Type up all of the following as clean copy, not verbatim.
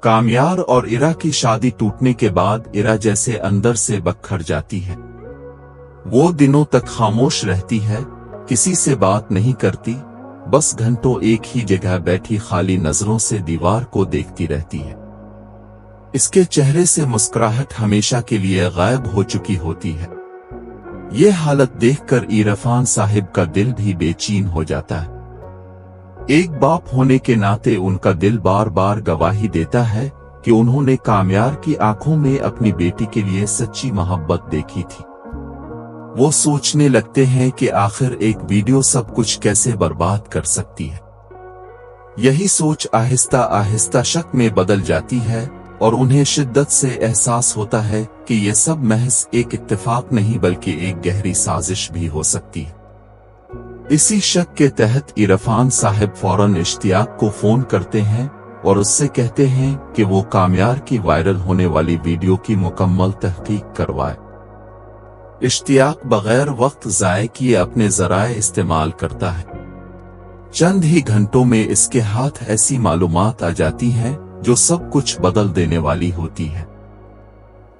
कामयार और इरा की शादी टूटने के बाद इरा जैसे अंदर से बखर जाती है। वो दिनों तक खामोश रहती है, किसी से बात नहीं करती, बस घंटों एक ही जगह बैठी खाली नजरों से दीवार को देखती रहती है। इसके चेहरे से मुस्कुराहट हमेशा के लिए गायब हो चुकी होती है। ये हालत देखकर इरफान साहिब का दिल भी बेचैन हो जाता है। एक बाप होने के नाते उनका दिल बार बार गवाही देता है कि उन्होंने कामयार की आंखों में अपनी बेटी के लिए सच्ची मोहब्बत देखी थी। वो सोचने लगते हैं कि आखिर एक वीडियो सब कुछ कैसे बर्बाद कर सकती है। यही सोच आहिस्ता आहिस्ता शक में बदल जाती है और उन्हें शिद्दत से एहसास होता है कि ये सब महज एक इत्तेफाक नहीं बल्कि एक गहरी साजिश भी हो सकती है। इसी शक के तहत इरफान साहिब फौरन इश्तियाक को फोन करते हैं और उससे कहते हैं कि वो कामयार की वायरल होने वाली वीडियो की मुकम्मल तहकीक करवाए। इश्तियाक बगैर वक्त ज़ाये किए अपने ज़राए इस्तेमाल करता है। चंद ही घंटों में इसके हाथ ऐसी मालूमात आ जाती हैं जो सब कुछ बदल देने वाली होती है।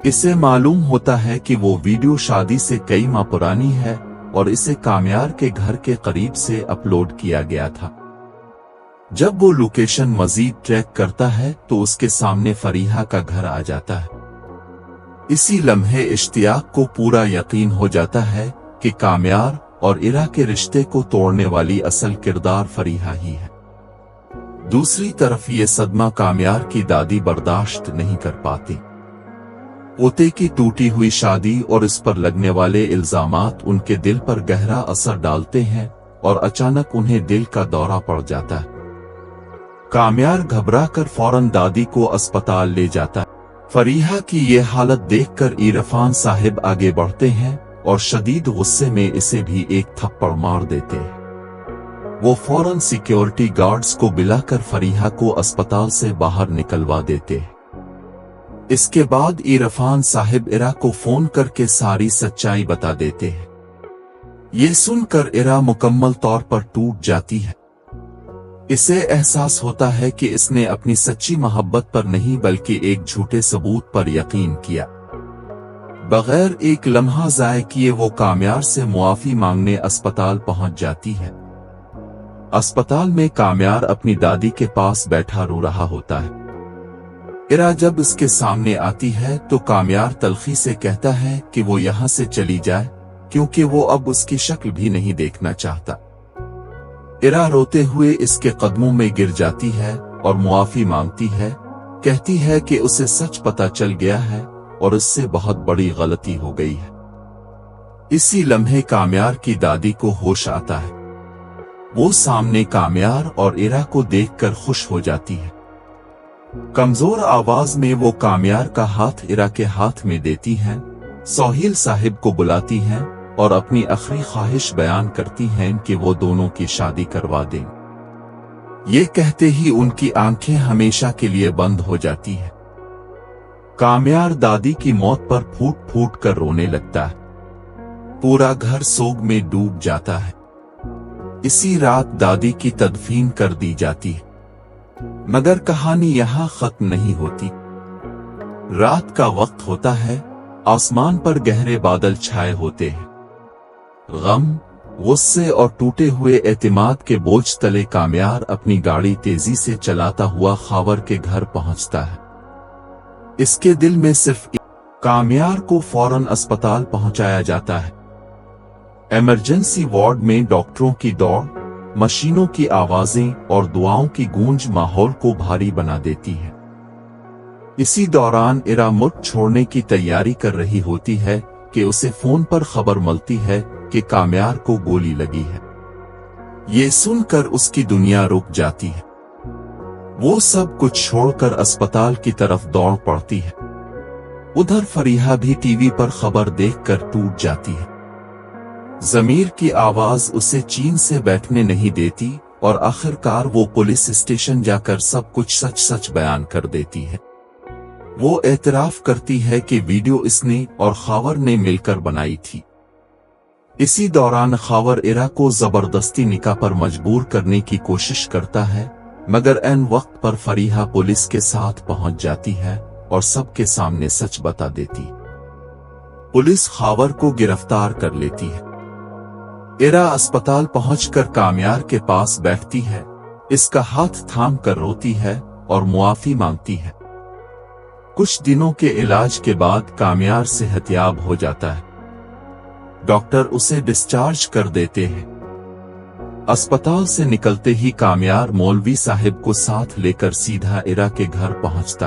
इसे मालूम होता है कि वो वीडियो शादी से कई माह पुरानी है और इसे कामयार के घर के करीब से अपलोड किया गया था। जब वो लोकेशन मजीद ट्रैक करता है तो उसके सामने फरीहा का घर आ जाता है। इसी लम्हे इश्तियाक को पूरा यकीन हो जाता है कि कामयार और इरा के रिश्ते को तोड़ने वाली असल किरदार फरीहा ही है। दूसरी तरफ ये सदमा कामयार की दादी बर्दाश्त नहीं कर पाती। पोते की टूटी हुई शादी और इस पर लगने वाले इल्जामात उनके दिल पर गहरा असर डालते हैं और अचानक उन्हें दिल का दौरा पड़ जाता है। कामयार घबराकर फौरन दादी को अस्पताल ले जाता है। फरीहा की ये हालत देखकर इरफान साहिब आगे बढ़ते हैं और शदीद गुस्से में इसे भी एक थप्पड़ मार देते हैं। वो फौरन सिक्योरिटी गार्ड्स को बुलाकर फरीहा को अस्पताल से बाहर निकलवा देते हैं। इसके बाद इरफान साहिब इरा को फोन करके सारी सच्चाई बता देते हैं। ये सुनकर इरा मुकम्मल तौर पर टूट जाती है। इसे एहसास होता है कि इसने अपनी सच्ची मोहब्बत पर नहीं बल्कि एक झूठे सबूत पर यकीन किया। बगैर एक लम्हा ज़ाये किए वो कामयार से मुआफी मांगने अस्पताल पहुंच जाती है। अस्पताल में कामयार अपनी दादी के पास बैठा रो रहा होता है। इरा जब इसके सामने आती है तो कामयार तल्खी से कहता है कि वो यहाँ से चली जाए क्योंकि वो अब उसकी शक्ल भी नहीं देखना चाहता। इरा रोते हुए इसके कदमों में गिर जाती है और मुआफी मांगती है, कहती है कि उसे सच पता चल गया है और इससे बहुत बड़ी गलती हो गई है। इसी लम्हे कामयार की दादी को होश आता है। वो सामने कामयार और इरा को देखकर खुश हो जाती है। कमजोर आवाज में वो कामयार का हाथ इरा के हाथ में देती हैं, सोहेल साहिब को बुलाती हैं और अपनी आखिरी ख्वाहिश बयान करती हैं कि वो दोनों की शादी करवा दें। ये कहते ही उनकी आंखें हमेशा के लिए बंद हो जाती हैं। कामयार दादी की मौत पर फूट फूट कर रोने लगता है। पूरा घर सोग में डूब जाता है। इसी रात दादी की तदफीन कर दी जाती है। मगर कहानी यहाँ खत्म नहीं होती। रात का वक्त होता है, आसमान पर गहरे बादल छाए होते हैं। गम, गुस्से और टूटे हुए एतमाद के बोझ तले कामयार अपनी गाड़ी तेजी से चलाता हुआ खावर के घर पहुंचता है। इसके दिल में सिर्फ कामयार को फौरन अस्पताल पहुंचाया जाता है। इमरजेंसी वार्ड में डॉक्टरों की दौड़, मशीनों की आवाजें और दुआओं की गूंज माहौल को भारी बना देती है। इसी दौरान इरा मुल्क छोड़ने की तैयारी कर रही होती है कि उसे फोन पर खबर मिलती है कि कामयार को गोली लगी है। ये सुनकर उसकी दुनिया रुक जाती है। वो सब कुछ छोड़कर अस्पताल की तरफ दौड़ पड़ती है। उधर फरीहा भी टीवी पर खबर देखकर टूट जाती है। ज़मीर की आवाज उसे चैन से बैठने नहीं देती और आखिरकार वो पुलिस स्टेशन जाकर सब कुछ सच सच बयान कर देती है। वो एतराफ करती है कि वीडियो इसने और खावर ने मिलकर बनाई थी। इसी दौरान खावर इरा को जबरदस्ती निकाह पर मजबूर करने की कोशिश करता है। मगर ऐन वक्त पर फरीहा पुलिस के साथ पहुंच जाती है और सबके सामने सच बता देती। पुलिस खावर को गिरफ्तार कर लेती है। इरा अस्पताल पहुंचकर कामयार के पास बैठती है, इसका हाथ थाम कर रोती है और मुआफी मांगती है। कुछ दिनों के इलाज के बाद कामयार सेहतयाब हो जाता है। डॉक्टर उसे डिस्चार्ज कर देते हैं। अस्पताल से निकलते ही कामयार मौलवी साहिब को साथ लेकर सीधा इरा के घर पहुंचता है।